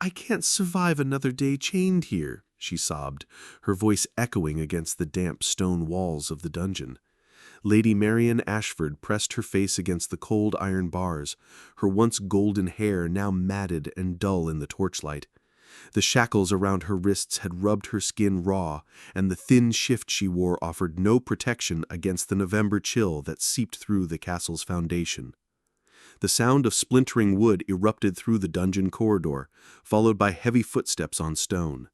I can't survive another day chained here," she sobbed, her voice echoing against the damp stone walls of the dungeon. Lady Marian Ashford pressed her face against the cold iron bars, her once golden hair now matted and dull in the torchlight. The shackles around her wrists had rubbed her skin raw, and the thin shift she wore offered no protection against the November chill that seeped through the castle's foundation. The sound of splintering wood erupted through the dungeon corridor, followed by heavy footsteps on stone.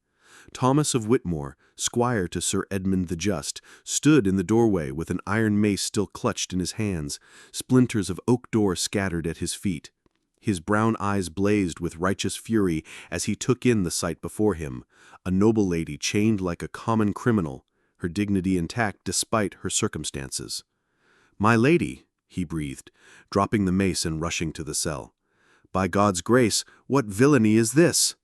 Thomas of Whitmore, squire to Sir Edmund the Just, stood in the doorway with an iron mace still clutched in his hands, splinters of oak door scattered at his feet. His brown eyes blazed with righteous fury as he took in the sight before him, a noble lady chained like a common criminal, her dignity intact despite her circumstances. "My lady," he breathed, dropping the mace and rushing to the cell. "By God's grace, what villainy is this?"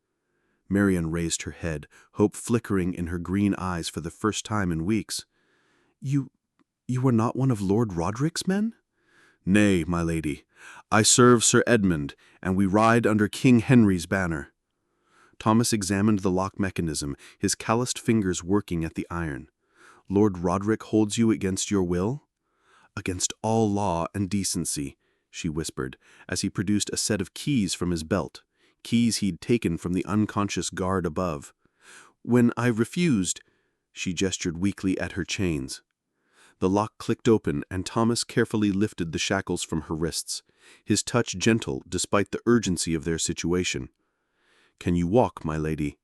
Marian raised her head, hope flickering in her green eyes for the first time in weeks. You are not one of Lord Roderick's men?" "Nay, my lady. I serve Sir Edmund, and we ride under King Henry's banner." Thomas examined the lock mechanism, his calloused fingers working at the iron. "Lord Roderick holds you against your will?" "Against all law and decency," she whispered, as he produced a set of keys from his belt, keys he'd taken from the unconscious guard above. "When I refused," she gestured weakly at her chains. The lock clicked open, and Thomas carefully lifted the shackles from her wrists, his touch gentle despite the urgency of their situation. "Can you walk, my lady?"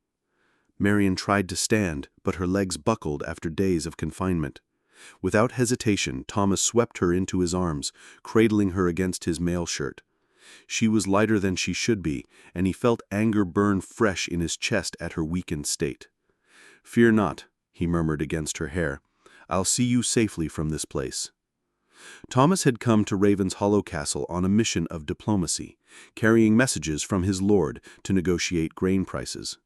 Marian tried to stand, but her legs buckled after days of confinement. Without hesitation, Thomas swept her into his arms, cradling her against his mail shirt. She was lighter than she should be, and he felt anger burn fresh in his chest at her weakened state. "Fear not," he murmured against her hair. "I'll see you safely from this place." Thomas had come to Ravenshollow Castle on a mission of diplomacy, carrying messages from his lord to negotiate grain prices.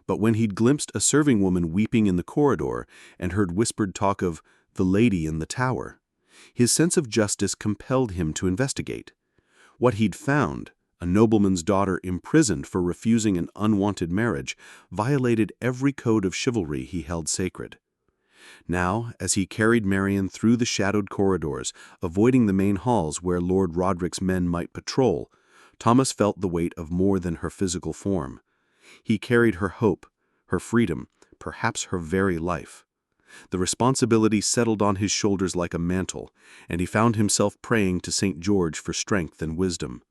But when he'd glimpsed a serving woman weeping in the corridor and heard whispered talk of the lady in the tower, his sense of justice compelled him to investigate. What he'd found, a nobleman's daughter imprisoned for refusing an unwanted marriage, violated every code of chivalry he held sacred. Now, as he carried Marian through the shadowed corridors, avoiding the main halls where Lord Roderick's men might patrol, Thomas felt the weight of more than her physical form. He carried her hope, her freedom, perhaps her very life. The responsibility settled on his shoulders like a mantle, and he found himself praying to St. George for strength and wisdom.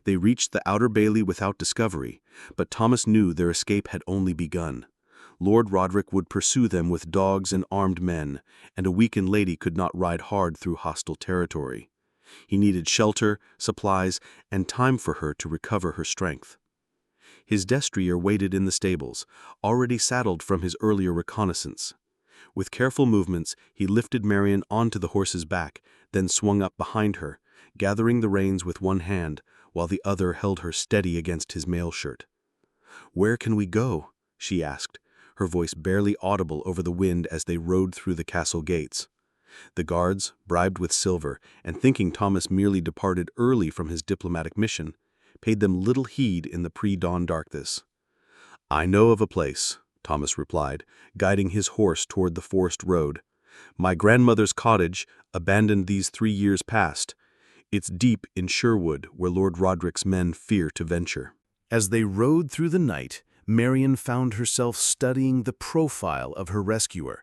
They reached the outer bailey without discovery, but Thomas knew their escape had only begun. Lord Roderick would pursue them with dogs and armed men, and a weakened lady could not ride hard through hostile territory. He needed shelter, supplies, and time for her to recover her strength. His destrier waited in the stables, already saddled from his earlier reconnaissance. With careful movements, he lifted Marian onto the horse's back, then swung up behind her, gathering the reins with one hand, while the other held her steady against his mail shirt. "Where can we go?" she asked, her voice barely audible over the wind as they rode through the castle gates. The guards, bribed with silver, and thinking Thomas merely departed early from his diplomatic mission, paid them little heed in the pre-dawn darkness. "I know of a place," Thomas replied, guiding his horse toward the forest road. "My grandmother's cottage, abandoned these 3 years past. It's deep in Sherwood, where Lord Roderick's men fear to venture." As they rode through the night, Marian found herself studying the profile of her rescuer.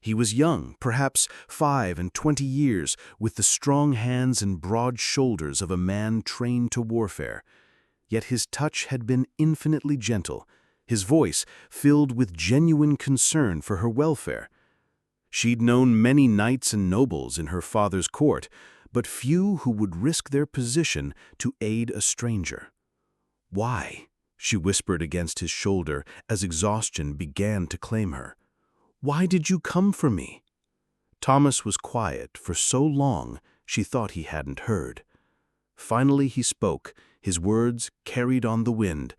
He was young, perhaps 25 years, with the strong hands and broad shoulders of a man trained to warfare. Yet his touch had been infinitely gentle, his voice filled with genuine concern for her welfare. She'd known many knights and nobles in her father's court, but few who would risk their position to aid a stranger. "Why?" she whispered against his shoulder as exhaustion began to claim her. "Why did you come for me?" Thomas was quiet for so long she thought he hadn't heard. Finally he spoke, his words carried on the wind.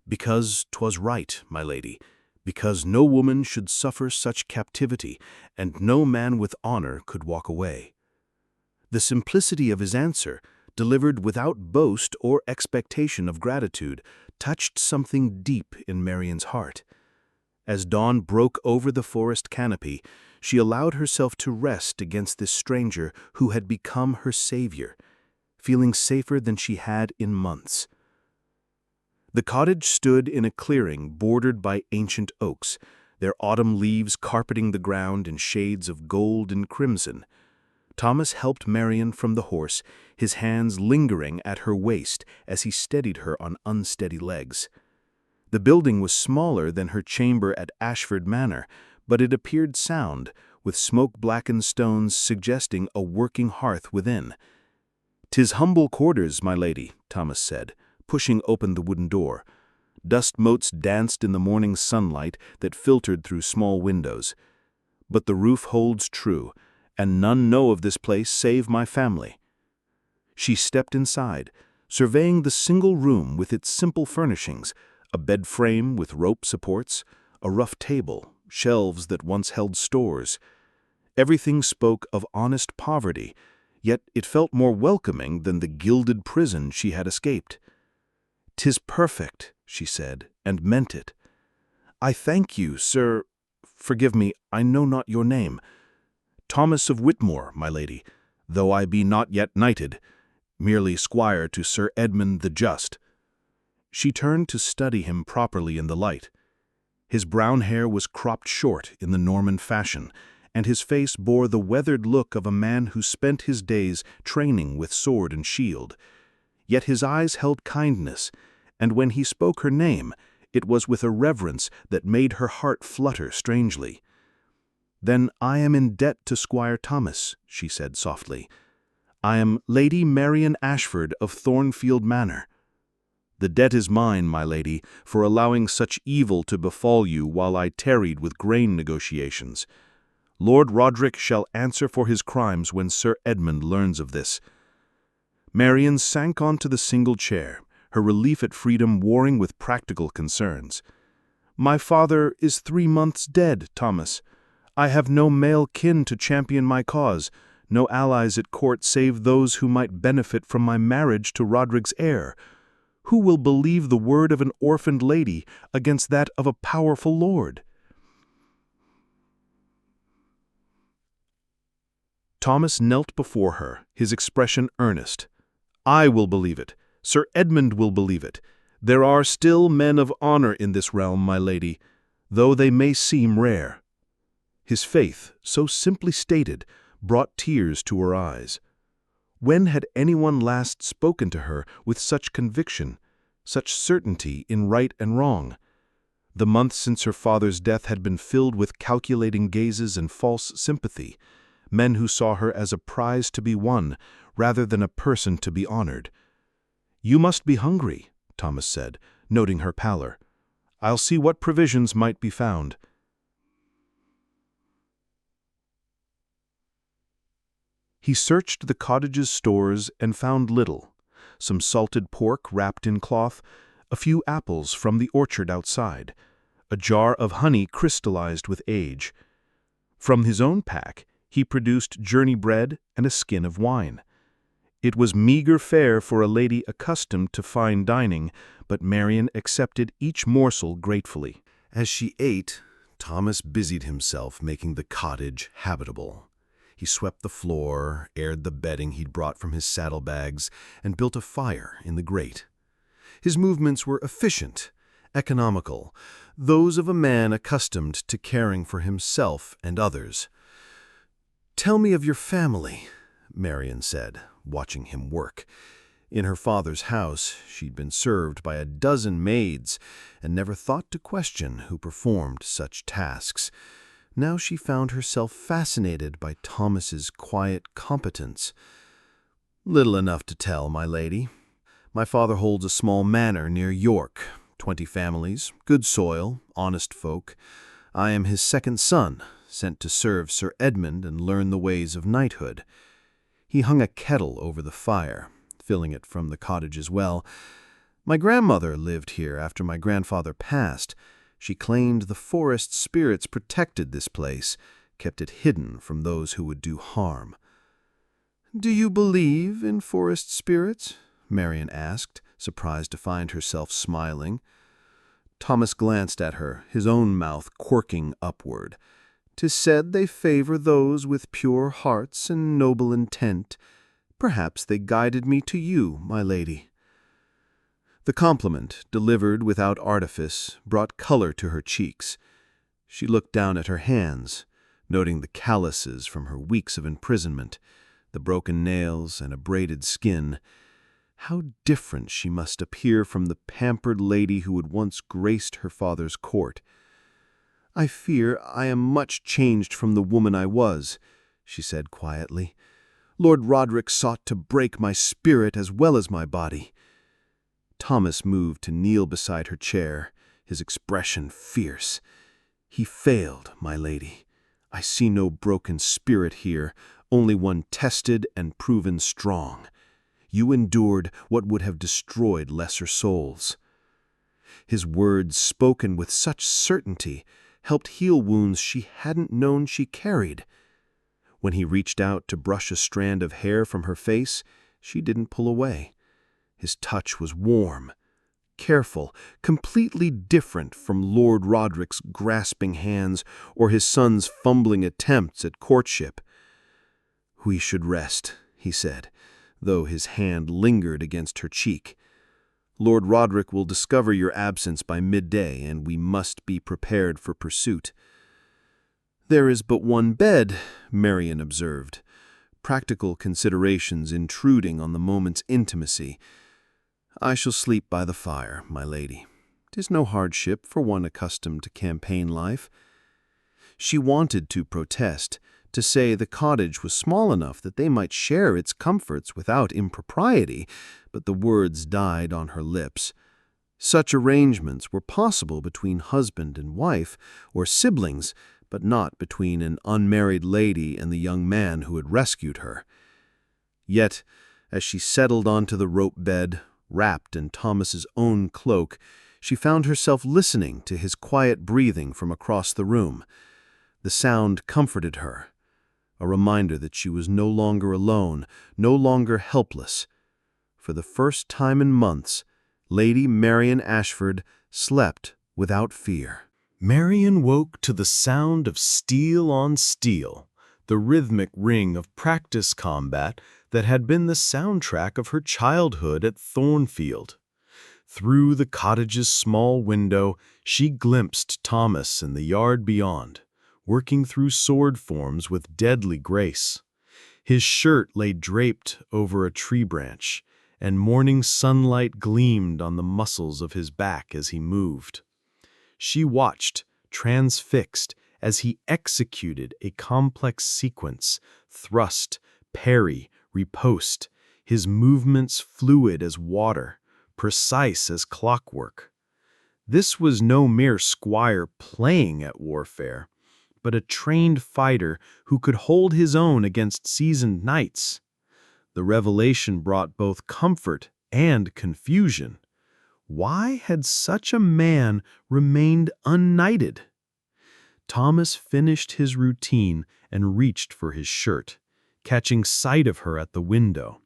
"Because 'twas right, my lady, because no woman should suffer such captivity, and no man with honor could walk away." The simplicity of his answer, delivered without boast or expectation of gratitude, touched something deep in Marian's heart. As dawn broke over the forest canopy, she allowed herself to rest against this stranger who had become her savior, feeling safer than she had in months. The cottage stood in a clearing bordered by ancient oaks, their autumn leaves carpeting the ground in shades of gold and crimson. Thomas helped Marian from the horse, his hands lingering at her waist as he steadied her on unsteady legs. The building was smaller than her chamber at Ashford Manor, but it appeared sound, with smoke-blackened stones suggesting a working hearth within. "'Tis humble quarters, my lady," Thomas said, pushing open the wooden door. Dust motes danced in the morning sunlight that filtered through small windows. "But the roof holds true, and none know of this place save my family." She stepped inside, surveying the single room with its simple furnishings, a bed frame with rope supports, a rough table, shelves that once held stores. Everything spoke of honest poverty, yet it felt more welcoming than the gilded prison she had escaped. "'Tis perfect," she said, and meant it. "I thank you, sir. Forgive me, I know not your name." "Thomas of Whitmore, my lady, though I be not yet knighted, merely squire to Sir Edmund the Just." She turned to study him properly in the light. His brown hair was cropped short in the Norman fashion, and his face bore the weathered look of a man who spent his days training with sword and shield. Yet his eyes held kindness, and when he spoke her name, it was with a reverence that made her heart flutter strangely. "Then I am in debt to Squire Thomas," she said softly. "I am Lady Marian Ashford of Thornfield Manor." "The debt is mine, my lady, for allowing such evil to befall you while I tarried with grain negotiations. Lord Roderick shall answer for his crimes when Sir Edmund learns of this." Marian sank onto the single chair, her relief at freedom warring with practical concerns. "My father is 3 months dead, Thomas. I have no male kin to champion my cause, no allies at court save those who might benefit from my marriage to Roderick's heir. Who will believe the word of an orphaned lady against that of a powerful lord?" Thomas knelt before her, his expression earnest. "I will believe it. Sir Edmund will believe it. There are still men of honor in this realm, my lady, though they may seem rare." His faith, so simply stated, brought tears to her eyes. When had anyone last spoken to her with such conviction, such certainty in right and wrong? The months since her father's death had been filled with calculating gazes and false sympathy, men who saw her as a prize to be won rather than a person to be honored. "You must be hungry," Thomas said, noting her pallor. "I'll see what provisions might be found." He searched the cottage's stores and found little: some salted pork wrapped in cloth, a few apples from the orchard outside, a jar of honey crystallized with age. From his own pack, he produced journey bread and a skin of wine. It was meager fare for a lady accustomed to fine dining, but Marian accepted each morsel gratefully. As she ate, Thomas busied himself making the cottage habitable. He swept the floor, aired the bedding he'd brought from his saddlebags, and built a fire in the grate. His movements were efficient, economical, those of a man accustomed to caring for himself and others. "Tell me of your family," Marian said, watching him work. In her father's house, she'd been served by a dozen maids and never thought to question who performed such tasks. Now she found herself fascinated by Thomas's quiet competence. "Little enough to tell, my lady. My father holds a small manor near York, 20 families, good soil, honest folk. I am his second son, sent to serve Sir Edmund and learn the ways of knighthood." He hung a kettle over the fire, filling it from the cottage's well. "My grandmother lived here after my grandfather passed. She claimed the forest spirits protected this place, kept it hidden from those who would do harm." "Do you believe in forest spirits?" Marian asked, surprised to find herself smiling. Thomas glanced at her, his own mouth quirking upward. "'Tis said they favor those with pure hearts and noble intent. Perhaps they guided me to you, my lady." The compliment, delivered without artifice, brought color to her cheeks. She looked down at her hands, noting the calluses from her weeks of imprisonment, the broken nails and abraded skin. How different she must appear from the pampered lady who had once graced her father's court. "I fear I am much changed from the woman I was," she said quietly. "Lord Roderick sought to break my spirit as well as my body." Thomas moved to kneel beside her chair, his expression fierce. "He failed, my lady. I see no broken spirit here, only one tested and proven strong. You endured what would have destroyed lesser souls." His words, spoken with such certainty, helped heal wounds she hadn't known she carried. When he reached out to brush a strand of hair from her face, she didn't pull away. His touch was warm, careful, completely different from Lord Roderick's grasping hands or his son's fumbling attempts at courtship. "We should rest," he said, though his hand lingered against her cheek. "Lord Roderick will discover your absence by midday, and we must be prepared for pursuit." "There is but one bed," Marian observed, practical considerations intruding on the moment's intimacy. "I shall sleep by the fire, my lady. 'Tis no hardship for one accustomed to campaign life." She wanted to protest, to say the cottage was small enough that they might share its comforts without impropriety, but the words died on her lips. Such arrangements were possible between husband and wife, or siblings, but not between an unmarried lady and the young man who had rescued her. Yet, as she settled onto the rope bed, wrapped in Thomas's own cloak, she found herself listening to his quiet breathing from across the room. The sound comforted her, a reminder that she was no longer alone, no longer helpless. For the first time in months, Lady Marian Ashford slept without fear. Marian woke to the sound of steel on steel, the rhythmic ring of practice combat that had been the soundtrack of her childhood at Thornfield. Through the cottage's small window, she glimpsed Thomas in the yard beyond, working through sword forms with deadly grace. His shirt lay draped over a tree branch, and morning sunlight gleamed on the muscles of his back as he moved. She watched, transfixed, as he executed a complex sequence, thrust, parry, riposte, his movements fluid as water, precise as clockwork. This was no mere squire playing at warfare, but a trained fighter who could hold his own against seasoned knights. The revelation brought both comfort and confusion. Why had such a man remained unknighted? Thomas finished his routine and reached for his shirt, catching sight of her at the window.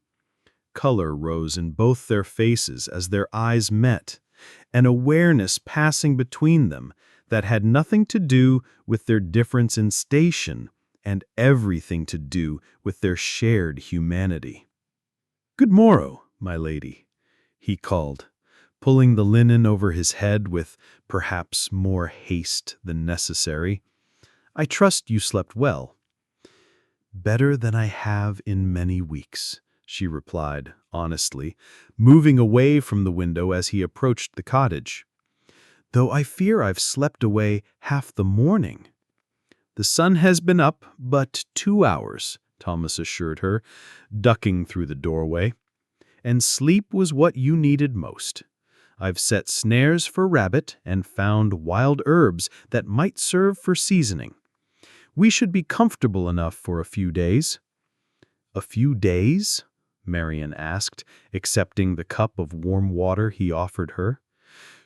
Color rose in both their faces as their eyes met, an awareness passing between them that had nothing to do with their difference in station and everything to do with their shared humanity. "Good morrow, my lady," he called, pulling the linen over his head with perhaps more haste than necessary. "I trust you slept well." "Better than I have in many weeks," she replied, honestly, moving away from the window as he approached the cottage. "Though I fear I've slept away half the morning." "The sun has been up but 2 hours," Thomas assured her, ducking through the doorway. "And sleep was what you needed most. I've set snares for rabbit and found wild herbs that might serve for seasoning. We should be comfortable enough for a few days." "A few days?" Marian asked, accepting the cup of warm water he offered her.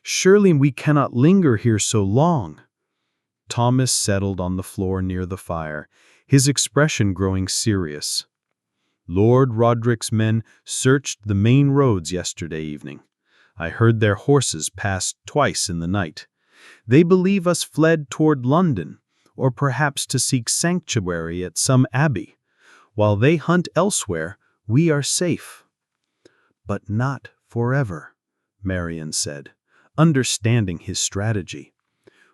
"Surely we cannot linger here so long." Thomas settled on the floor near the fire, his expression growing serious. "Lord Roderick's men searched the main roads yesterday evening. I heard their horses pass twice in the night. They believe us fled toward London, or perhaps to seek sanctuary at some abbey. While they hunt elsewhere, we are safe." "But not forever," Marian said, understanding his strategy.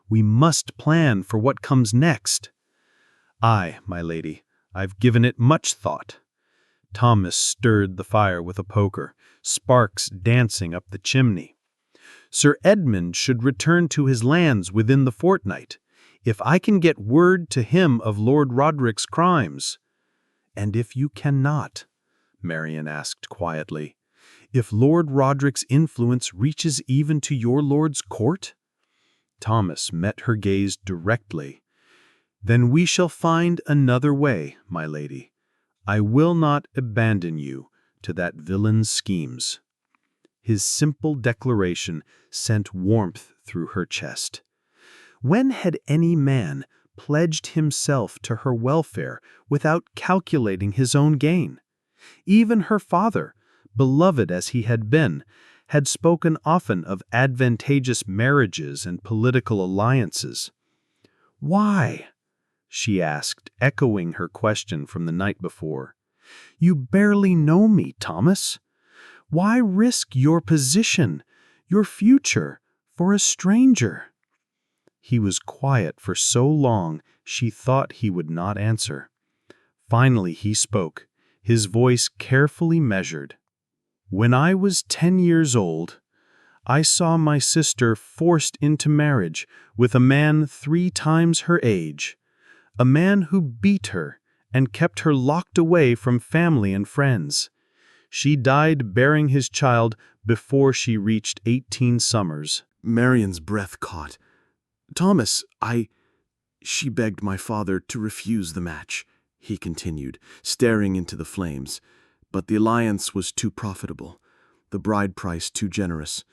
"We must plan for what comes next." "Aye, my lady, I've given it much thought." Thomas stirred the fire with a poker, sparks dancing up the chimney. "Sir Edmund should return to his lands within the fortnight, if I can get word to him of Lord Roderick's crimes." "And if you cannot?" Marian asked quietly. "If Lord Roderick's influence reaches even to your lord's court?" Thomas met her gaze directly. "Then we shall find another way, my lady. I will not abandon you to that villain's schemes." His simple declaration sent warmth through her chest. When had any man pledged himself to her welfare without calculating his own gain? Even her father, beloved as he had been, had spoken often of advantageous marriages and political alliances. "Why?" she asked, echoing her question from the night before. "You barely know me, Thomas. Why risk your position, your future, for a stranger?" He was quiet for so long she thought he would not answer. Finally he spoke, his voice carefully measured. "When I was 10 years old, I saw my sister forced into marriage with a man 3 times her age, a man who beat her and kept her locked away from family and friends. She died bearing his child before she reached 18 summers." Marian's breath caught. "Thomas, She begged my father to refuse the match," he continued, staring into the flames. "But the alliance was too profitable, the bride price too generous.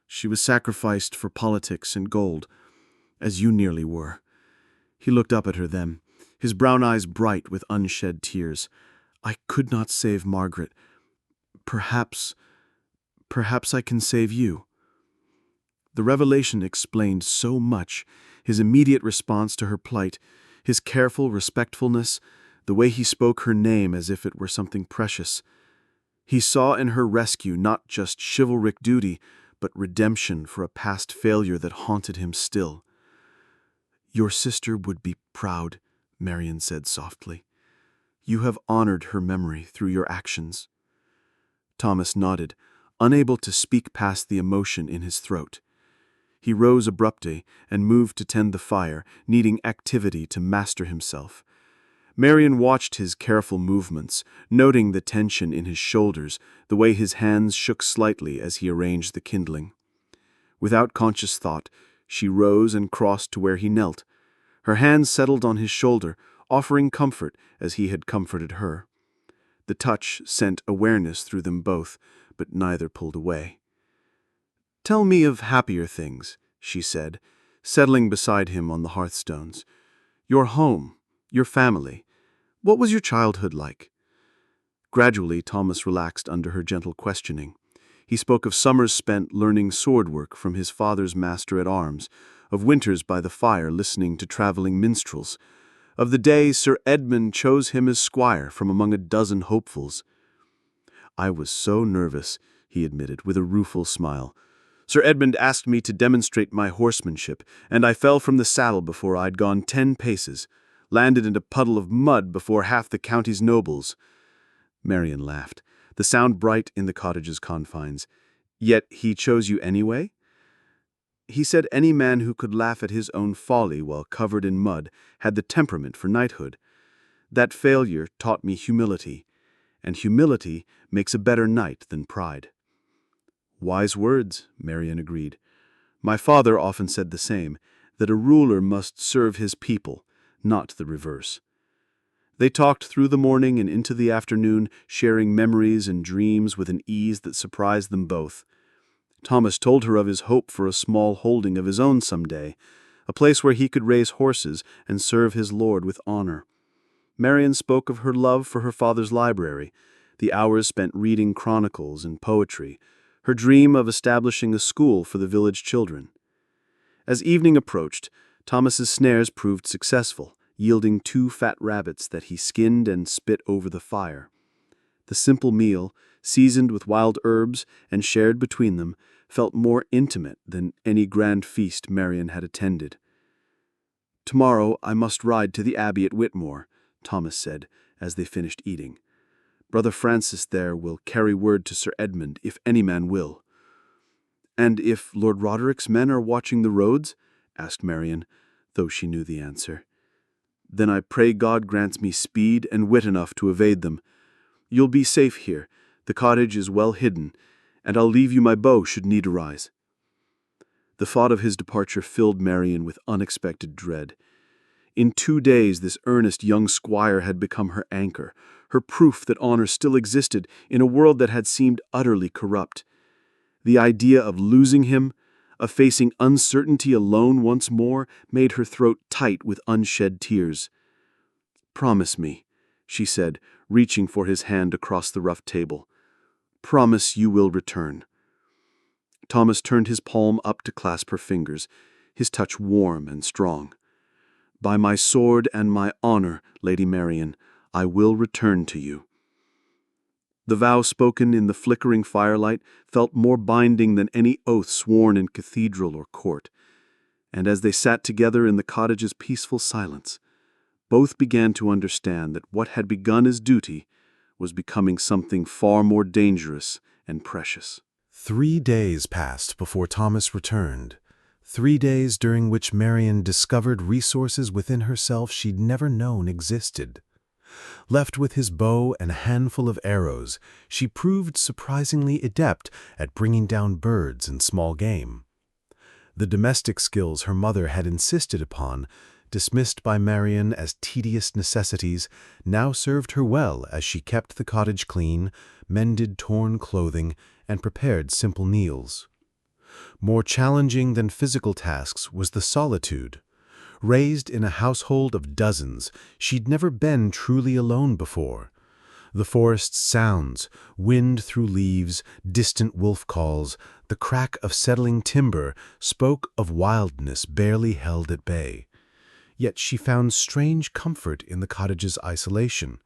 She was sacrificed for politics and gold, as you nearly were." He looked up at her then, his brown eyes bright with unshed tears. "I could not save Margaret. Perhaps I can save you." The revelation explained so much, his immediate response to her plight, his careful respectfulness, the way he spoke her name as if it were something precious. He saw in her rescue not just chivalric duty, but redemption for a past failure that haunted him still. "Your sister would be proud," Marian said softly. "You have honored her memory through your actions." Thomas nodded, unable to speak past the emotion in his throat. He rose abruptly and moved to tend the fire, needing activity to master himself. Marian watched his careful movements, noting the tension in his shoulders, the way his hands shook slightly as he arranged the kindling. Without conscious thought, she rose and crossed to where he knelt. Her hands settled on his shoulder, offering comfort as he had comforted her. The touch sent awareness through them both, but neither pulled away. "Tell me of happier things," she said, settling beside him on the hearthstones. "Your home, your family. What was your childhood like?" Gradually, Thomas relaxed under her gentle questioning. He spoke of summers spent learning sword-work from his father's master-at-arms, of winters by the fire listening to traveling minstrels, of the day Sir Edmund chose him as squire from among a dozen hopefuls. "I was so nervous," he admitted, with a rueful smile. "Sir Edmund asked me to demonstrate my horsemanship, and I fell from the saddle before I'd gone 10 paces, landed in a puddle of mud before half the county's nobles." Marian laughed, the sound bright in the cottage's confines. "Yet he chose you anyway?" He said any man who could laugh at his own folly while covered in mud had the temperament for knighthood. That failure taught me humility, and humility makes a better knight than pride." "Wise words," Marian agreed. "My father often said the same, that a ruler must serve his people, not the reverse." They talked through the morning and into the afternoon, sharing memories and dreams with an ease that surprised them both. Thomas told her of his hope for a small holding of his own someday, a place where he could raise horses and serve his lord with honor. Marian spoke of her love for her father's library, the hours spent reading chronicles and poetry, her dream of establishing a school for the village children. As evening approached, Thomas's snares proved successful, yielding 2 fat rabbits that he skinned and spit over the fire. The simple meal, seasoned with wild herbs and shared between them, felt more intimate than any grand feast Marian had attended. "Tomorrow I must ride to the abbey at Whitmore," Thomas said, as they finished eating. "Brother Francis there will carry word to Sir Edmund, if any man will." "And if Lord Roderick's men are watching the roads?" asked Marian, though she knew the answer. "Then I pray God grants me speed and wit enough to evade them. You'll be safe here, the cottage is well hidden, and I'll leave you my bow should need arise." The thought of his departure filled Marian with unexpected dread. In 2 days this earnest young squire had become her anchor, her proof that honor still existed in a world that had seemed utterly corrupt. The idea of losing him, of facing uncertainty alone once more, made her throat tight with unshed tears. "Promise me," she said, reaching for his hand across the rough table. "Promise you will return." Thomas turned his palm up to clasp her fingers, his touch warm and strong. "By my sword and my honor, Lady Marian, I will return to you." The vow spoken in the flickering firelight felt more binding than any oath sworn in cathedral or court, and as they sat together in the cottage's peaceful silence, both began to understand that what had begun as duty was becoming something far more dangerous and precious. 3 days passed before Thomas returned. 3 days during which Marian discovered resources within herself she'd never known existed. Left with his bow and a handful of arrows, she proved surprisingly adept at bringing down birds and small game. The domestic skills her mother had insisted upon, dismissed by Marian as tedious necessities, now served her well as she kept the cottage clean, mended torn clothing, and prepared simple meals. More challenging than physical tasks was the solitude. Raised in a household of dozens, she'd never been truly alone before. The forest's sounds, wind through leaves, distant wolf calls, the crack of settling timber spoke of wildness barely held at bay. Yet she found strange comfort in the cottage's isolation,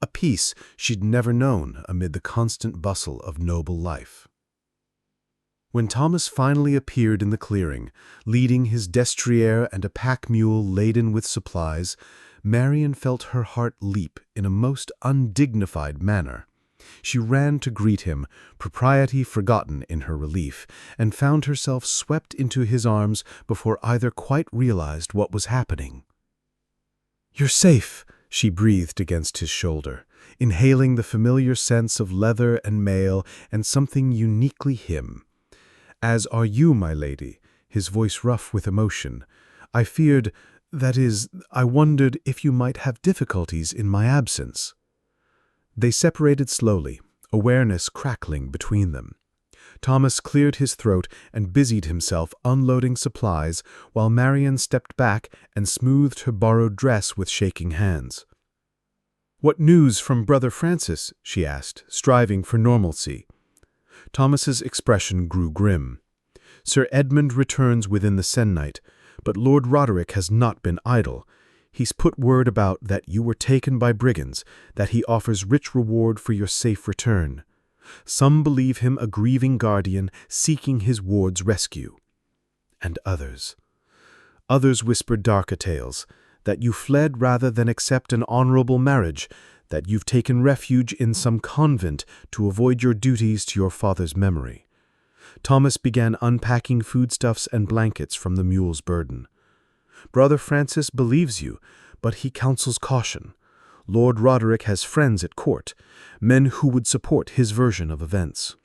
a peace she'd never known amid the constant bustle of noble life. When Thomas finally appeared in the clearing, leading his destrier and a pack mule laden with supplies, Marian felt her heart leap in a most undignified manner. She ran to greet him, propriety forgotten in her relief, and found herself swept into his arms before either quite realized what was happening. "You're safe," she breathed against his shoulder, inhaling the familiar sense of leather and mail and something uniquely him. "As are you, my lady," his voice rough with emotion. "I feared, that is, I wondered if you might have difficulties in my absence." They separated slowly, awareness crackling between them. Thomas cleared his throat and busied himself unloading supplies, while Marian stepped back and smoothed her borrowed dress with shaking hands. "What news from Brother Francis?" she asked, striving for normalcy. Thomas's expression grew grim. "Sir Edmund returns within the se'nnight, but Lord Roderick has not been idle. He's put word about that you were taken by brigands, that he offers rich reward for your safe return. Some believe him a grieving guardian seeking his ward's rescue. And others whisper darker tales, that you fled rather than accept an honorable marriage, that you've taken refuge in some convent to avoid your duties to your father's memory." Thomas began unpacking foodstuffs and blankets from the mule's burden. "Brother Francis believes you, but he counsels caution. Lord Roderick has friends at court, men who would support his version of events."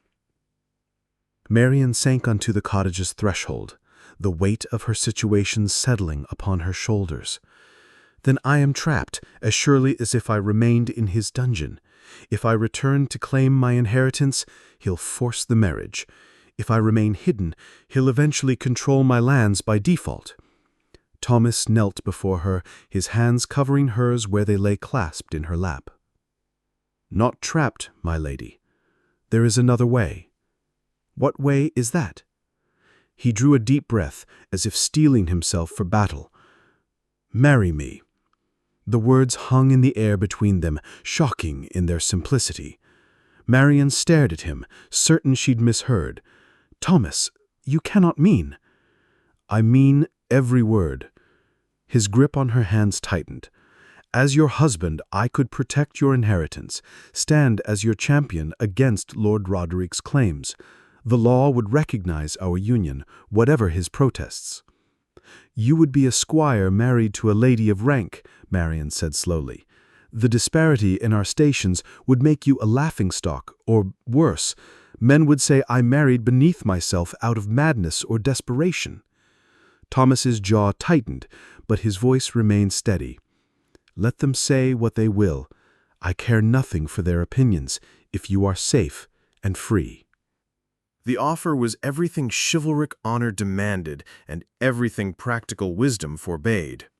Marian sank onto the cottage's threshold, the weight of her situation settling upon her shoulders. "Then I am trapped, as surely as if I remained in his dungeon. If I return to claim my inheritance, he'll force the marriage. If I remain hidden, he'll eventually control my lands by default." Thomas knelt before her, his hands covering hers where they lay clasped in her lap. "Not trapped, my lady. There is another way." What way is that?" He drew a deep breath, as if steeling himself for battle. "Marry me." The words hung in the air between them, shocking in their simplicity. Marian stared at him, certain she'd misheard. "Thomas, you cannot mean—" "I mean every word." His grip on her hands tightened. "As your husband, I could protect your inheritance, stand as your champion against Lord Roderick's claims. The law would recognize our union, whatever his protests." "You would be a squire married to a lady of rank," Marian said slowly. "The disparity in our stations would make you a laughingstock, or worse. Men would say I married beneath myself out of madness or desperation." Thomas's jaw tightened, but his voice remained steady. "Let them say what they will. I care nothing for their opinions, if you are safe and free." The offer was everything chivalric honor demanded and everything practical wisdom forbade.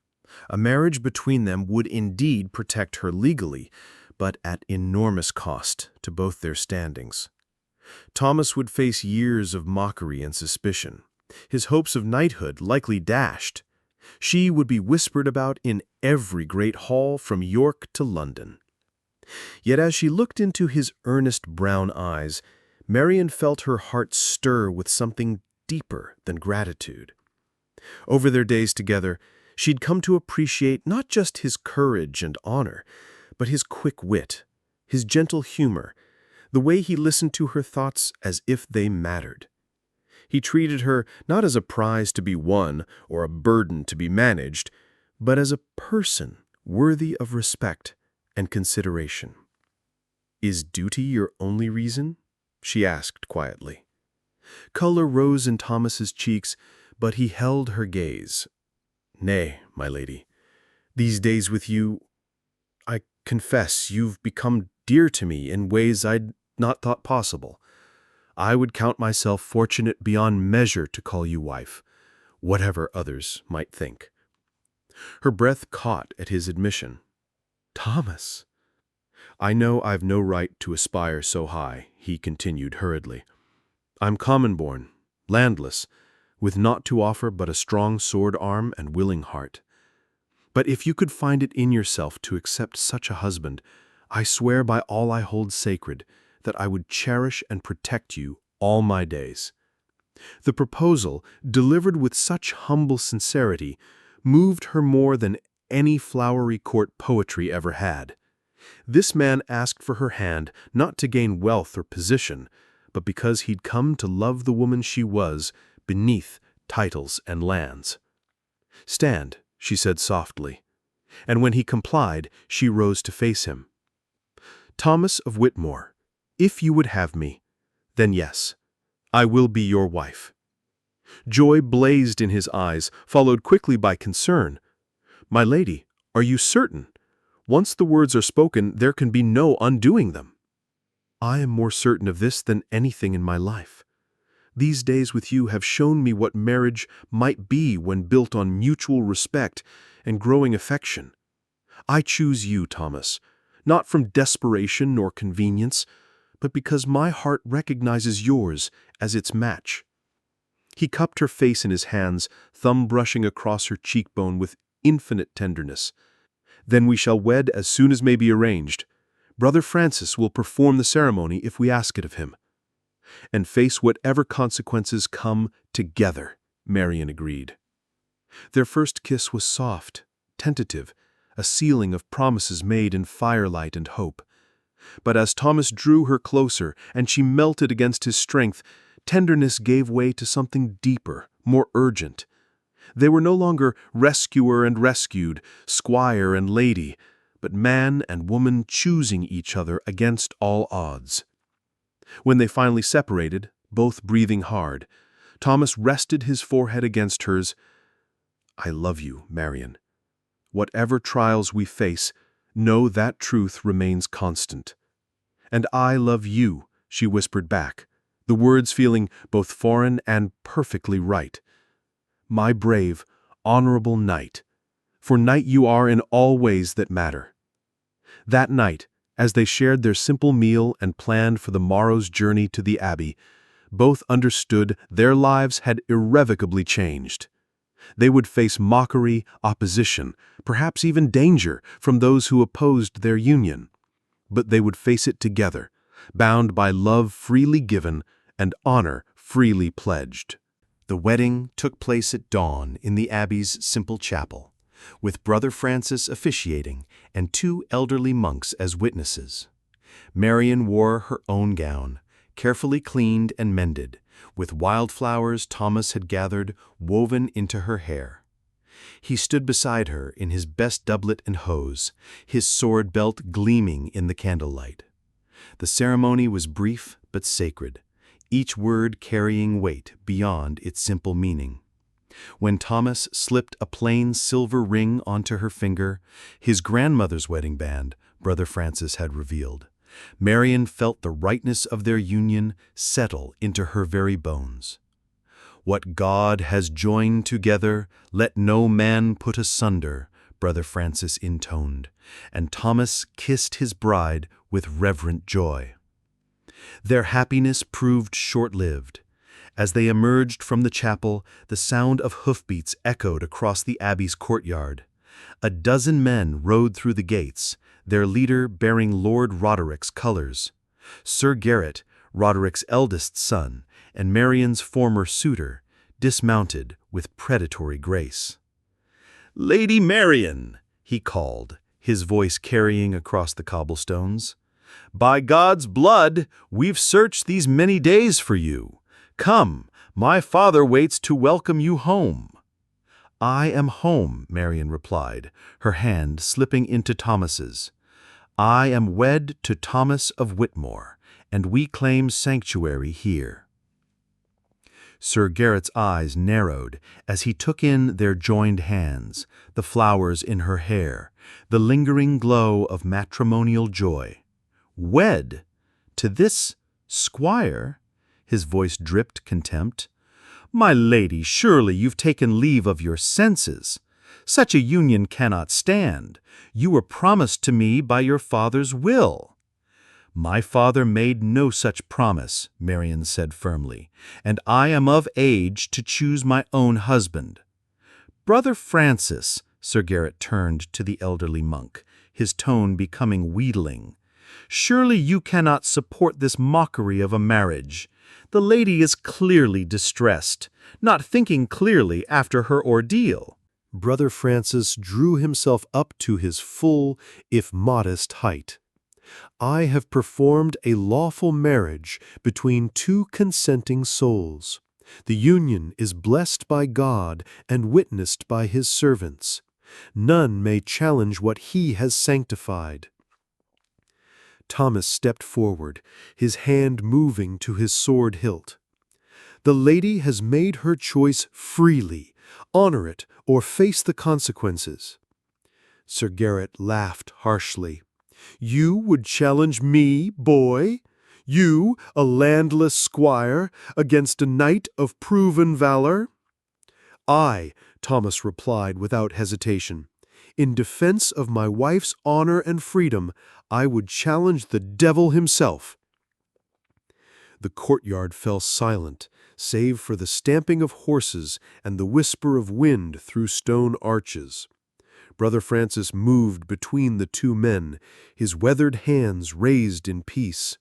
A marriage between them would indeed protect her legally, but at enormous cost to both their standings. Thomas would face years of mockery and suspicion, his hopes of knighthood likely dashed. She would be whispered about in every great hall from York to London. Yet as she looked into his earnest brown eyes, Marian felt her heart stir with something deeper than gratitude. Over their days together, she'd come to appreciate not just his courage and honor, but his quick wit, his gentle humor, the way he listened to her thoughts as if they mattered. He treated her not as a prize to be won or a burden to be managed, but as a person worthy of respect and consideration. "Is duty your only reason?" she asked quietly. Color rose in Thomas's cheeks, but he held her gaze. "Nay, my lady, these days with you, I confess you've become dear to me in ways I'd not thought possible. I would count myself fortunate beyond measure to call you wife, whatever others might think." Her breath caught at his admission. "Thomas!" "I know I've no right to aspire so high," he continued hurriedly. "I'm common-born, landless, with naught to offer but a strong sword arm and willing heart. But if you could find it in yourself to accept such a husband, I swear by all I hold sacred that I would cherish and protect you all my days." The proposal, delivered with such humble sincerity, moved her more than any flowery court poetry ever had. This man asked for her hand not to gain wealth or position, but because he'd come to love the woman she was beneath titles and lands. "Stand," she said softly, and when he complied, she rose to face him. "Thomas of Whitmore, if you would have me, then yes, I will be your wife." Joy blazed in his eyes, followed quickly by concern. "My lady, are you certain? Once the words are spoken, there can be no undoing them." "I am more certain of this than anything in my life. These days with you have shown me what marriage might be when built on mutual respect and growing affection. I choose you, Thomas, not from desperation nor convenience, but because my heart recognizes yours as its match." He cupped her face in his hands, thumb brushing across her cheekbone with infinite tenderness. "Then we shall wed as soon as may be arranged. Brother Francis will perform the ceremony if we ask it of him." "And face whatever consequences come together," Marian agreed. Their first kiss was soft, tentative, a sealing of promises made in firelight and hope. But as Thomas drew her closer and she melted against his strength, tenderness gave way to something deeper, more urgent. They were no longer rescuer and rescued, squire and lady, but man and woman choosing each other against all odds. When they finally separated, both breathing hard, Thomas rested his forehead against hers. "I love you, Marian. Whatever trials we face, know that truth remains constant." "And I love you," she whispered back, the words feeling both foreign and perfectly right. "My brave, honorable knight, for knight you are in all ways that matter." That night, as they shared their simple meal and planned for the morrow's journey to the abbey, Both understood their lives had irrevocably changed. They would face mockery, opposition, perhaps even danger from those who opposed their union. But they would face it together, bound by love freely given and honor freely pledged. The wedding took place at dawn in the Abbey's simple chapel, with Brother Francis officiating and 2 elderly monks as witnesses. Marian wore her own gown, carefully cleaned and mended, with wildflowers Thomas had gathered woven into her hair. He stood beside her in his best doublet and hose, his sword belt gleaming in the candlelight. The ceremony was brief but sacred, each word carrying weight beyond its simple meaning. When Thomas slipped a plain silver ring onto her finger, his grandmother's wedding band, Brother Francis had revealed, Marian felt the rightness of their union settle into her very bones. "What God has joined together, let no man put asunder," Brother Francis intoned, and Thomas kissed his bride with reverent joy. Their happiness proved short-lived. As they emerged from the chapel, the sound of hoofbeats echoed across the abbey's courtyard. A dozen men rode through the gates, their leader bearing Lord Roderick's colors. Sir Garrett, Roderick's eldest son, and Marian's former suitor, dismounted with predatory grace. "Lady Marian," he called, his voice carrying across the cobblestones. "By God's blood, we've searched these many days for you. Come, my father waits to welcome you home." "I am home," Marian replied, her hand slipping into Thomas's. "I am wed to Thomas of Whitmore, and we claim sanctuary here." Sir Garrett's eyes narrowed as he took in their joined hands, the flowers in her hair, the lingering glow of matrimonial joy. "Wed? To this squire?" His voice dripped contempt. "My lady, surely you've taken leave of your senses. Such a union cannot stand. You were promised to me by your father's will." "My father made no such promise," Marian said firmly, "and I am of age to choose my own husband." "Brother Francis," Sir Garrett turned to the elderly monk, his tone becoming wheedling, "surely you cannot support this mockery of a marriage. The lady is clearly distressed, not thinking clearly after her ordeal." Brother Francis drew himself up to his full, if modest, height. "I have performed a lawful marriage between 2 consenting souls. The union is blessed by God and witnessed by his servants. None may challenge what he has sanctified." Thomas stepped forward, his hand moving to his sword hilt. "The lady has made her choice freely. Honor it or face the consequences." Sir Garrett laughed harshly. "You would challenge me, boy? You, a landless squire, against a knight of proven valor?" "I," Thomas replied without hesitation, "in defense of my wife's honor and freedom, I would challenge the devil himself." The courtyard fell silent, save for the stamping of horses and the whisper of wind through stone arches. Brother Francis moved between the 2 men, his weathered hands raised in peace.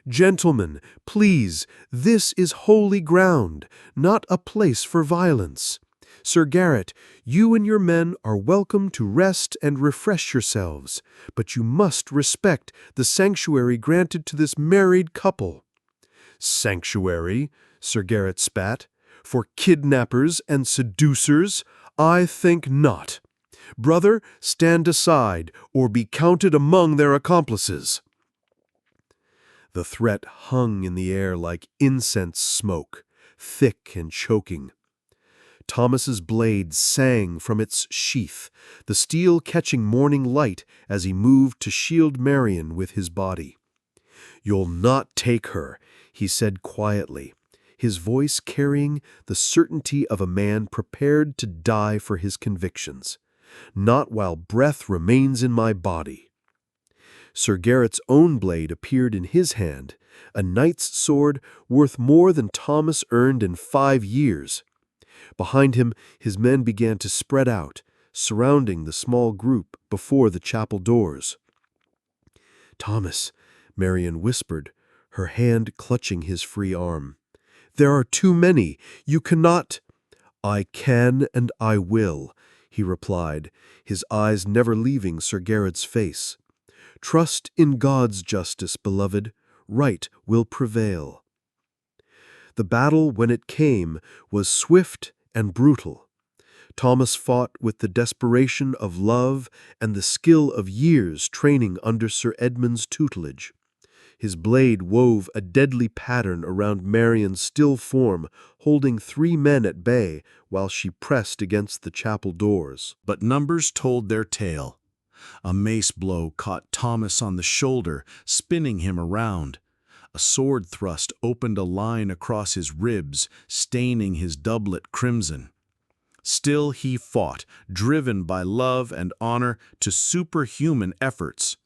"Gentlemen, please, this is holy ground, not a place for violence. Sir Garrett, you and your men are welcome to rest and refresh yourselves, but you must respect the sanctuary granted to this married couple." "Sanctuary?" Sir Garrett spat. "For kidnappers and seducers? I think not. Brother, stand aside, or be counted among their accomplices." The threat hung in the air like incense smoke, thick and choking. Thomas's blade sang from its sheath, the steel catching morning light as he moved to shield Marian with his body. "You'll not take her," he said quietly, his voice carrying the certainty of a man prepared to die for his convictions. "Not while breath remains in my body." Sir Garrett's own blade appeared in his hand, a knight's sword worth more than Thomas earned in 5 years. Behind him, his men began to spread out, surrounding the small group before the chapel doors. "Thomas," Marian whispered, her hand clutching his free arm. "There are too many. You cannot—" "I can and I will," he replied, his eyes never leaving Sir Garrett's face. "Trust in God's justice, beloved. Right will prevail." The battle, when it came, was swift and brutal. Thomas fought with the desperation of love and the skill of years training under Sir Edmund's tutelage. His blade wove a deadly pattern around Marian's still form, holding 3 men at bay while she pressed against the chapel doors. But numbers told their tale. A mace blow caught Thomas on the shoulder, spinning him around. A sword thrust opened a line across his ribs, staining his doublet crimson. Still he fought, driven by love and honor to superhuman efforts.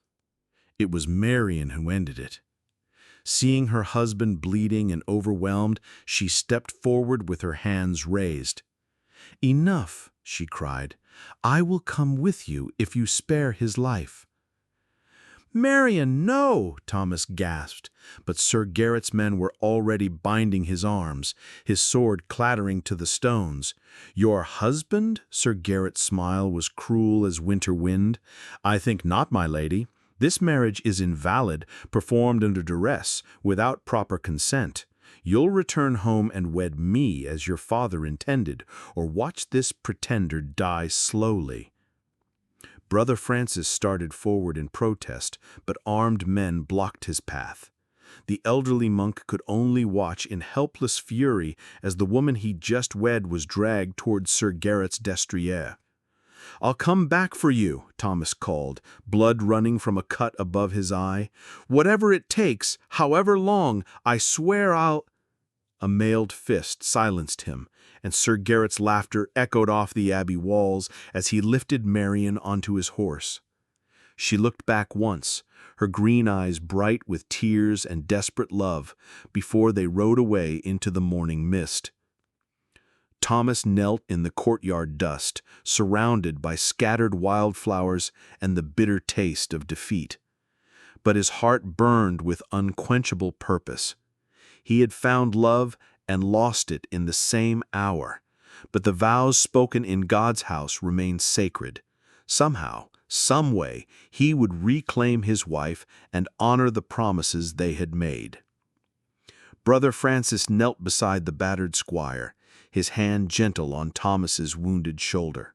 It was Marian who ended it. Seeing her husband bleeding and overwhelmed, she stepped forward with her hands raised. "Enough," she cried. "I will come with you if you spare his life." "Marian, no!" Thomas gasped, but Sir Garrett's men were already binding his arms, his sword clattering to the stones. "Your husband?" Sir Garrett's smile was cruel as winter wind. "I think not, my lady. This marriage is invalid, performed under duress, without proper consent. You'll return home and wed me as your father intended, or watch this pretender die slowly." Brother Francis started forward in protest, but armed men blocked his path. The elderly monk could only watch in helpless fury as the woman he'd just wed was dragged towards Sir Garrett's destrier. "I'll come back for you," Thomas called, blood running from a cut above his eye. "Whatever it takes, however long, I swear I'll—" A mailed fist silenced him, and Sir Garrett's laughter echoed off the abbey walls as he lifted Marian onto his horse. She looked back once, her green eyes bright with tears and desperate love, before they rode away into the morning mist. Thomas knelt in the courtyard dust, surrounded by scattered wildflowers and the bitter taste of defeat. But his heart burned with unquenchable purpose. He had found love and lost it in the same hour, but the vows spoken in God's house remained sacred. Somehow, some way, he would reclaim his wife and honor the promises they had made. Brother Francis knelt beside the battered squire, his hand gentle on Thomas's wounded shoulder.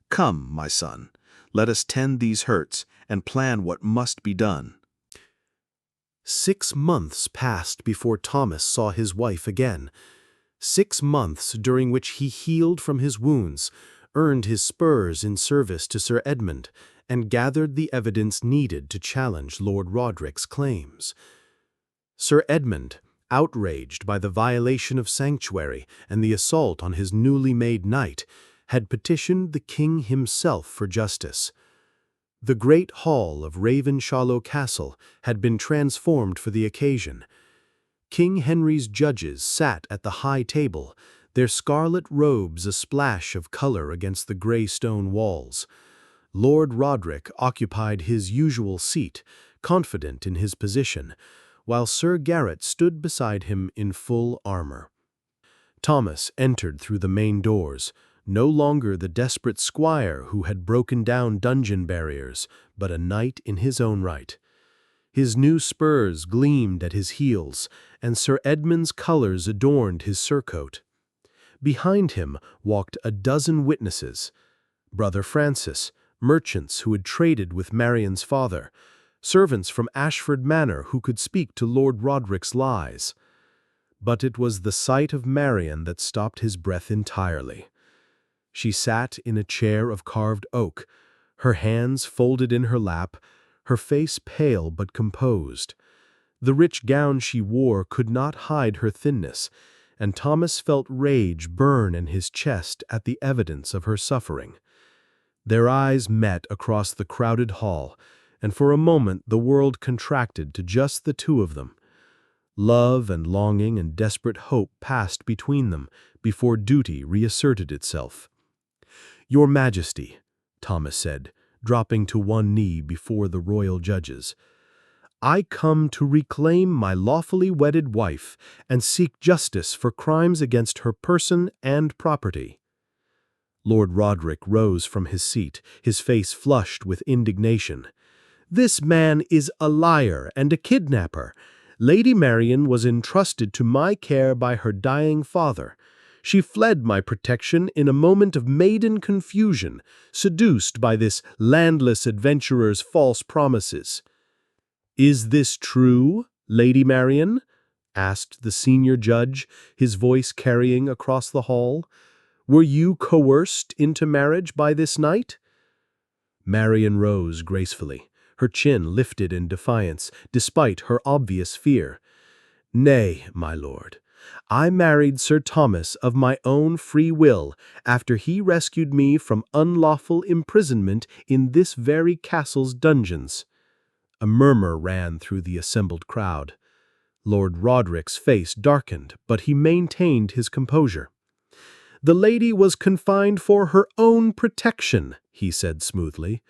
"Come, my son, let us tend these hurts and plan what must be done." 6 months passed before Thomas saw his wife again. 6 months during which he healed from his wounds, earned his spurs in service to Sir Edmund, and gathered the evidence needed to challenge Lord Roderick's claims. Sir Edmund, outraged by the violation of sanctuary and the assault on his newly made knight, had petitioned the king himself for justice. The great hall of Ravenshollow Castle had been transformed for the occasion. King Henry's judges sat at the high table, their scarlet robes a splash of color against the gray stone walls. Lord Roderick occupied his usual seat, confident in his position, while Sir Garrett stood beside him in full armor. Thomas entered through the main doors, no longer the desperate squire who had broken down dungeon barriers, but a knight in his own right. His new spurs gleamed at his heels, and Sir Edmund's colors adorned his surcoat. Behind him walked a dozen witnesses: Brother Francis, merchants who had traded with Marian's father, servants from Ashford Manor who could speak to Lord Roderick's lies. But it was the sight of Marian that stopped his breath entirely. She sat in a chair of carved oak, her hands folded in her lap, her face pale but composed. The rich gown she wore could not hide her thinness, and Thomas felt rage burn in his chest at the evidence of her suffering. Their eyes met across the crowded hall, and for a moment the world contracted to just the two of them. Love and longing and desperate hope passed between them before duty reasserted itself. "Your Majesty," Thomas said, dropping to one knee before the royal judges, "I come to reclaim my lawfully wedded wife and seek justice for crimes against her person and property." Lord Roderick rose from his seat, his face flushed with indignation. "This man is a liar and a kidnapper. Lady Marian was entrusted to my care by her dying father. She fled my protection in a moment of maiden confusion, seduced by this landless adventurer's false promises." "Is this true, Lady Marian?" asked the senior judge, his voice carrying across the hall. "Were you coerced into marriage by this knight?" Marian rose gracefully, her chin lifted in defiance, despite her obvious fear. "Nay, my lord. I married Sir Thomas of my own free will after he rescued me from unlawful imprisonment in this very castle's dungeons." A murmur ran through the assembled crowd. Lord Roderick's face darkened, but he maintained his composure. "The lady was confined for her own protection," he said smoothly.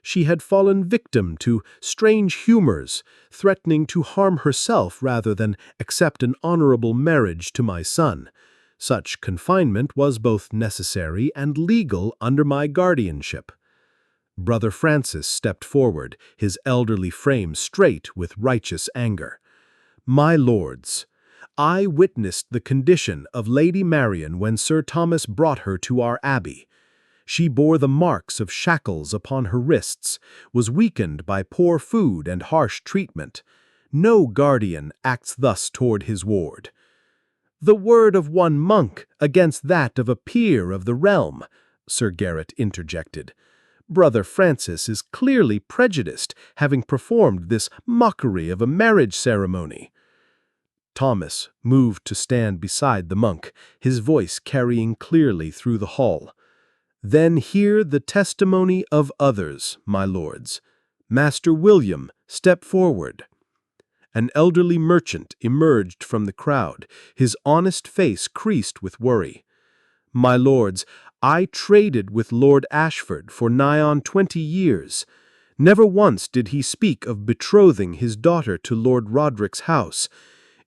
"She had fallen victim to strange humors, threatening to harm herself rather than accept an honorable marriage to my son. Such confinement was both necessary and legal under my guardianship." Brother Francis stepped forward, his elderly frame straight with righteous anger. "My lords, I witnessed the condition of Lady Marian when Sir Thomas brought her to our abbey. She bore the marks of shackles upon her wrists, was weakened by poor food and harsh treatment. No guardian acts thus toward his ward." "The word of one monk against that of a peer of the realm," Sir Garrett interjected. "Brother Francis is clearly prejudiced, having performed this mockery of a marriage ceremony." Thomas moved to stand beside the monk, his voice carrying clearly through the hall. "Then hear the testimony of others, my lords. Master William, step forward." An elderly merchant emerged from the crowd, his honest face creased with worry. "My lords, I traded with Lord Ashford for nigh on 20 years. Never once did he speak of betrothing his daughter to Lord Roderick's house.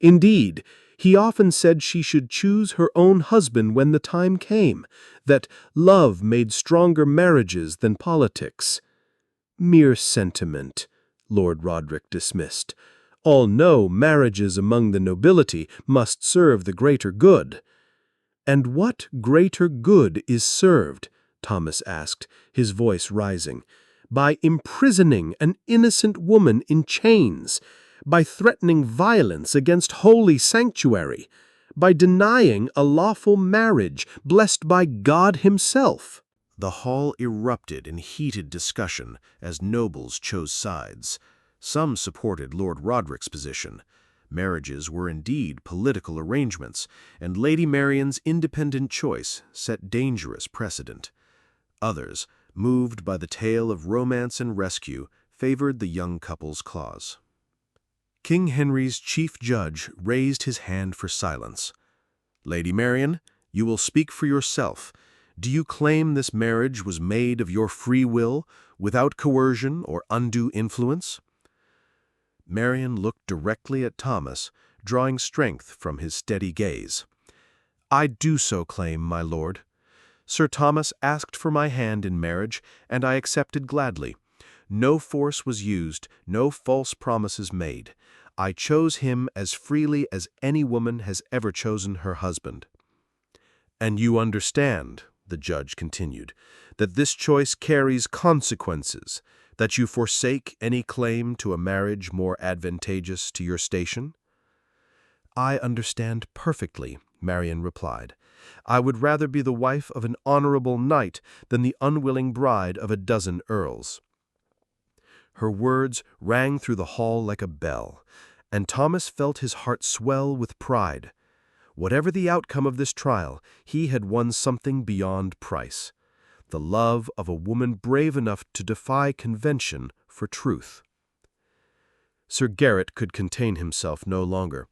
Indeed, he often said she should choose her own husband when the time came, that love made stronger marriages than politics." "Mere sentiment," Lord Roderick dismissed. "All know marriages among the nobility must serve the greater good." "And what greater good is served?" Thomas asked, his voice rising. "By imprisoning an innocent woman in chains, by threatening violence against holy sanctuary, by denying a lawful marriage blessed by God himself." The hall erupted in heated discussion as nobles chose sides. Some supported Lord Roderick's position. Marriages were indeed political arrangements, and Lady Marian's independent choice set dangerous precedent. Others, moved by the tale of romance and rescue, favored the young couple's cause. King Henry's chief judge raised his hand for silence. "Lady Marian, you will speak for yourself. Do you claim this marriage was made of your free will, without coercion or undue influence?" Marian looked directly at Thomas, drawing strength from his steady gaze. "I do so claim, my lord. Sir Thomas asked for my hand in marriage, and I accepted gladly. No force was used, no false promises made. I chose him as freely as any woman has ever chosen her husband." "And you understand," the judge continued, "that this choice carries consequences, that you forsake any claim to a marriage more advantageous to your station?" "I understand perfectly," Marian replied. "I would rather be the wife of an honorable knight than the unwilling bride of a dozen earls." Her words rang through the hall like a bell, and Thomas felt his heart swell with pride. Whatever the outcome of this trial, he had won something beyond price: the love of a woman brave enough to defy convention for truth. Sir Garrett could contain himself no longer.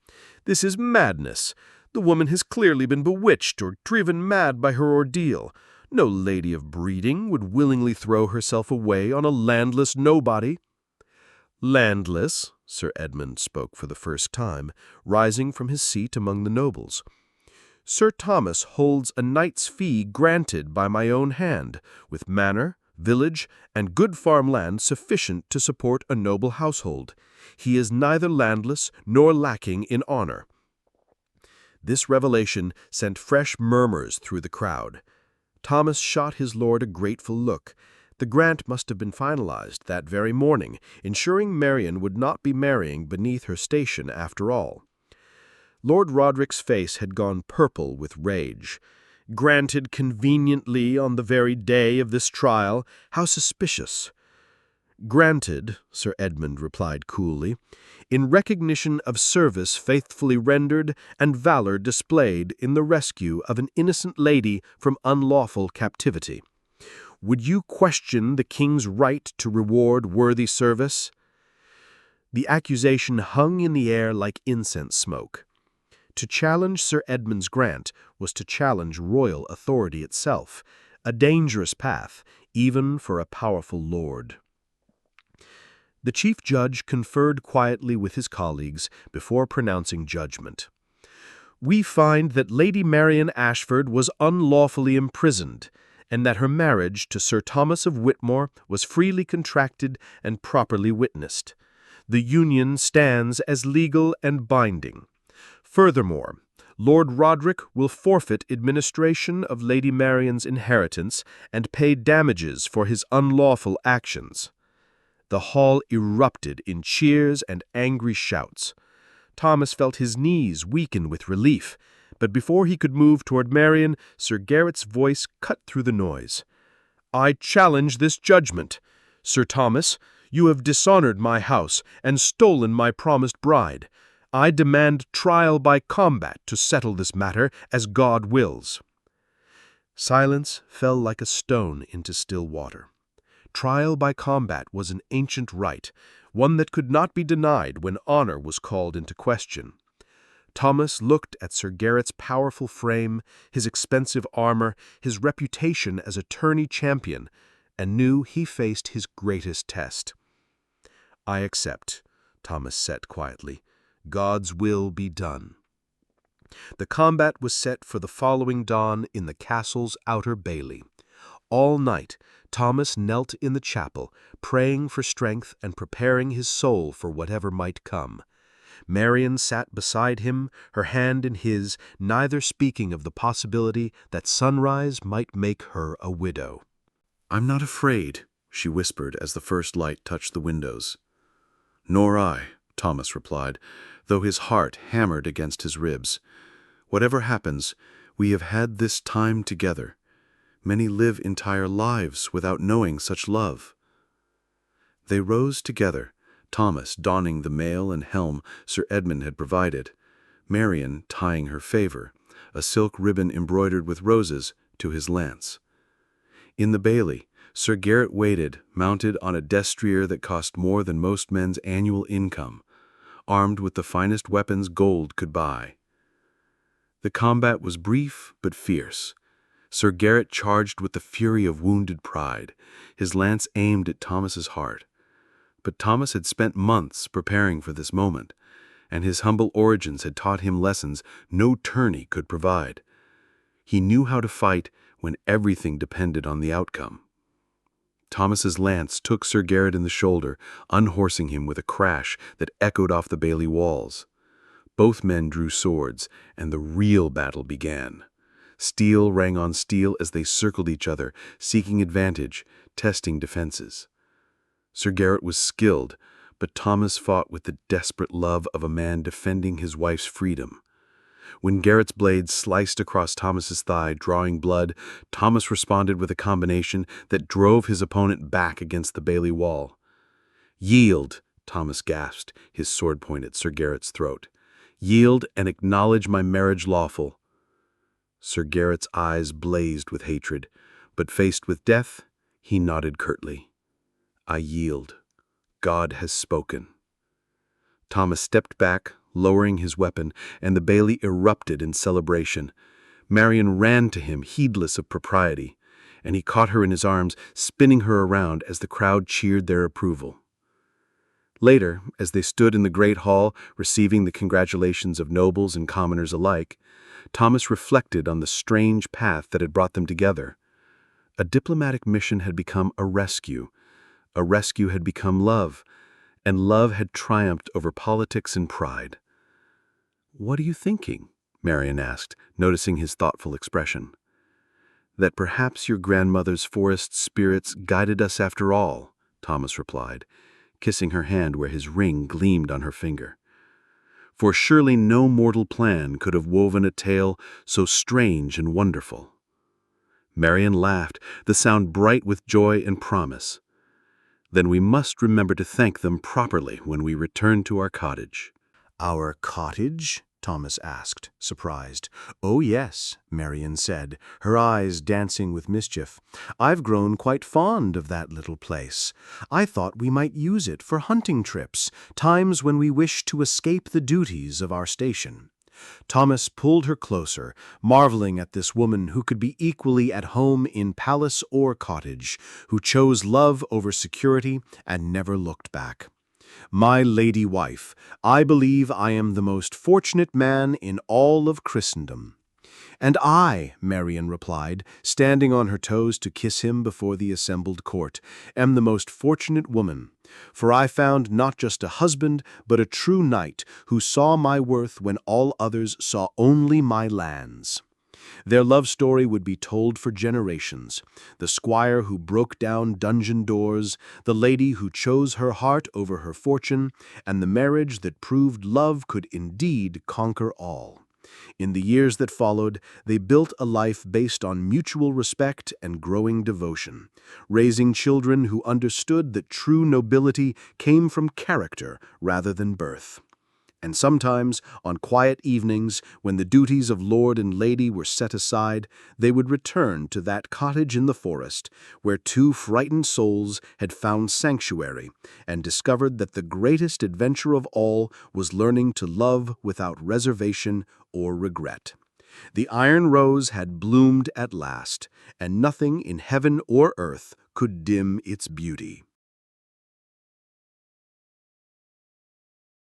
"This is madness. The woman has clearly been bewitched or driven mad by her ordeal. No lady of breeding would willingly throw herself away on a landless nobody." "Landless," Sir Edmund spoke for the first time, rising from his seat among the nobles. "Sir Thomas holds a knight's fee granted by my own hand, with manor, village, and good farm land sufficient to support a noble household. He is neither landless nor lacking in honor." This revelation sent fresh murmurs through the crowd. Thomas shot his lord a grateful look. The grant must have been finalized that very morning, ensuring Marian would not be marrying beneath her station after all. Lord Roderick's face had gone purple with rage. "Granted conveniently on the very day of this trial? How suspicious!" "Granted," Sir Edmund replied coolly, "in recognition of service faithfully rendered and valor displayed in the rescue of an innocent lady from unlawful captivity. Would you question the king's right to reward worthy service?" The accusation hung in the air like incense smoke. To challenge Sir Edmund's grant was to challenge royal authority itself, a dangerous path, even for a powerful lord. The chief judge conferred quietly with his colleagues before pronouncing judgment. "We find that Lady Marian Ashford was unlawfully imprisoned, and that her marriage to Sir Thomas of Whitmore was freely contracted and properly witnessed. The union stands as legal and binding. Furthermore, Lord Roderick will forfeit administration of Lady Marian's inheritance and pay damages for his unlawful actions." The hall erupted in cheers and angry shouts. Thomas felt his knees weaken with relief, but before he could move toward Marian, Sir Garrett's voice cut through the noise. "I challenge this judgment. Sir Thomas, you have dishonored my house and stolen my promised bride. I demand trial by combat to settle this matter as God wills." Silence fell like a stone into still water. Trial by combat was an ancient rite, one that could not be denied when honor was called into question. Thomas looked at Sir Garrett's powerful frame, his expensive armor, his reputation as a tourney champion, and knew he faced his greatest test. "I accept," Thomas said quietly. "God's will be done." The combat was set for the following dawn in the castle's outer bailey. All night, Thomas knelt in the chapel, praying for strength and preparing his soul for whatever might come. Marian sat beside him, her hand in his, neither speaking of the possibility that sunrise might make her a widow. "I'm not afraid," she whispered as the first light touched the windows. "Nor I," Thomas replied, though his heart hammered against his ribs. "Whatever happens, we have had this time together. Many live entire lives without knowing such love." They rose together, Thomas donning the mail and helm Sir Edmund had provided, Marian tying her favor, a silk ribbon embroidered with roses, to his lance. In the bailey, Sir Garrett waited, mounted on a destrier that cost more than most men's annual income, armed with the finest weapons gold could buy. The combat was brief but fierce. Sir Garrett charged with the fury of wounded pride, his lance aimed at Thomas's heart. But Thomas had spent months preparing for this moment, and his humble origins had taught him lessons no tourney could provide. He knew how to fight when everything depended on the outcome. Thomas's lance took Sir Garrett in the shoulder, unhorsing him with a crash that echoed off the bailey walls. Both men drew swords, and the real battle began. Steel rang on steel as they circled each other, seeking advantage, testing defenses. Sir Garrett was skilled, but Thomas fought with the desperate love of a man defending his wife's freedom. When Garrett's blade sliced across Thomas's thigh, drawing blood, Thomas responded with a combination that drove his opponent back against the bailey wall. "Yield," Thomas gasped, his sword point at Sir Garrett's throat. "Yield and acknowledge my marriage lawful." Sir Garrett's eyes blazed with hatred, but faced with death, he nodded curtly. "I yield. God has spoken." Thomas stepped back, lowering his weapon, and the bailey erupted in celebration. Marian ran to him, heedless of propriety, and he caught her in his arms, spinning her around as the crowd cheered their approval. Later, as they stood in the great hall, receiving the congratulations of nobles and commoners alike, Thomas reflected on the strange path that had brought them together. A diplomatic mission had become a rescue had become love, and love had triumphed over politics and pride. "What are you thinking?" Marian asked, noticing his thoughtful expression. "That perhaps your grandmother's forest spirits guided us after all," Thomas replied, kissing her hand where his ring gleamed on her finger. "For surely no mortal plan could have woven a tale so strange and wonderful." Marian laughed, the sound bright with joy and promise. "Then we must remember to thank them properly when we return to our cottage." "Our cottage?" Thomas asked, surprised. "Oh yes," Marian said, her eyes dancing with mischief. "I've grown quite fond of that little place. I thought we might use it for hunting trips, times when we wish to escape the duties of our station." Thomas pulled her closer, marveling at this woman who could be equally at home in palace or cottage, who chose love over security and never looked back. "My lady wife, I believe I am the most fortunate man in all of Christendom." "And I," Marian replied, standing on her toes to kiss him before the assembled court, "am the most fortunate woman. For I found not just a husband, but a true knight who saw my worth when all others saw only my lands." Their love story would be told for generations. The squire who broke down dungeon doors, the lady who chose her heart over her fortune, and the marriage that proved love could indeed conquer all. In the years that followed, they built a life based on mutual respect and growing devotion, raising children who understood that true nobility came from character rather than birth. And sometimes, on quiet evenings, when the duties of lord and lady were set aside, they would return to that cottage in the forest, where two frightened souls had found sanctuary and discovered that the greatest adventure of all was learning to love without reservation or regret. The iron rose had bloomed at last, and nothing in heaven or earth could dim its beauty.